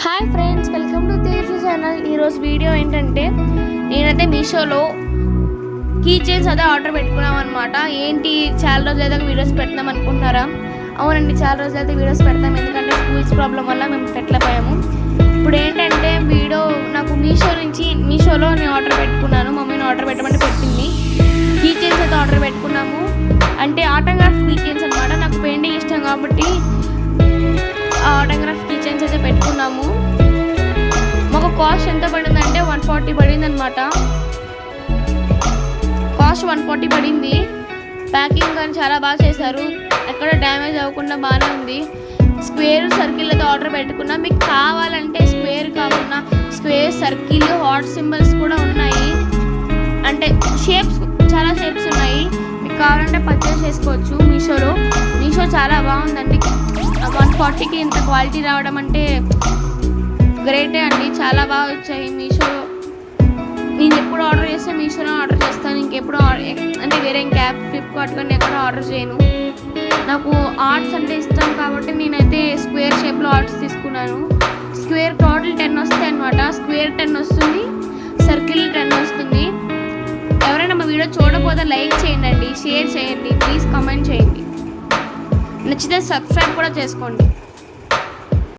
Hi friends, welcome to Teju channel. ఈరోజు video ఏంటంటే నేనైతే మీషోలో కీ చైన్స్ అదే ఆర్డర్ పెట్టుకున్నాం అనమాట. ఏంటి చాలా రోజులు అయితే వీడియోస్ పెడతాం అనుకుంటున్నారా? అవునండి, చాలా రోజులు అయితే వీడియోస్ పెడతాం, ఎందుకంటే స్కూల్స్ ప్రాబ్లం వల్ల మేము పెట్టలేకపోయాము. ఇప్పుడు ఏంటంటే నాకు మీషోలో నేను ఆర్డర్ పెట్టుకున్నాను. మమ్మీని ఆర్డర్ పెట్టమని పెట్టింది. కీ చైన్స్ అయితే ఆర్డర్ పెట్టుకున్నాము. అంటే ఆటోగ్రాఫ్ కీ చైన్స్ అనమాట. నాకు పెయింటింగ్ ఇష్టం కాబట్టి ఆటోగ్రాఫ్ కీ చైన్స్ అయితే పెట్టుకున్నాము. మాకు కాస్ట్ ఎంత పడిందంటే 140 పడింది అనమాట. కాస్ట్ 140 పడింది. ప్యాకింగ్ కానీ చాలా బాగా చేశారు, ఎక్కడ డ్యామేజ్ అవ్వకుండా బాగానే ఉంది. స్క్వేర్ సర్కిల్ అయితే ఆర్డర్ పెట్టుకున్నా. మీకు కావాలంటే స్క్వేర్ కాకుండా స్క్వేర్ సర్కిల్ హార్ట్ సింబల్స్ కూడా ఉన్నాయి. అంటే చాలా షేప్స్ ఉన్నాయి. మీకు కావాలంటే పర్చేస్ చేసుకోవచ్చు మీషో చాలా బాగుందండి. 140కి ఇంత క్వాలిటీ రావడం అంటే గ్రేటే అండి. చాలా బాగా వచ్చాయి మీషోలో. నేను ఎప్పుడు ఆర్డర్ చేస్తే మీషోలో ఆర్డర్ చేస్తాను. ఇంకెప్పుడు అంటే వేరే ఫ్లిప్కార్ట్ కానీ ఎక్కడ ఆర్డర్ చేయను. నాకు ఆర్ట్స్ అంటే ఇష్టం కాబట్టి నేనైతే స్క్వేర్ షేప్లో ఆర్ట్స్ తీసుకున్నాను. స్క్వేర్ టోటల్ 10 వస్తాయి అనమాట. స్క్వేర్ 10 వస్తుంది, సర్కిల్ 10 వస్తుంది. ఎవరైనా మా వీడియో చూడకపోతే లైక్ చేయండి, షేర్ చేయండి, ప్లీజ్ కామెంట్ చేయండి. నచ్చితే సబ్స్క్రైబ్ కూడా చేసుకోండి.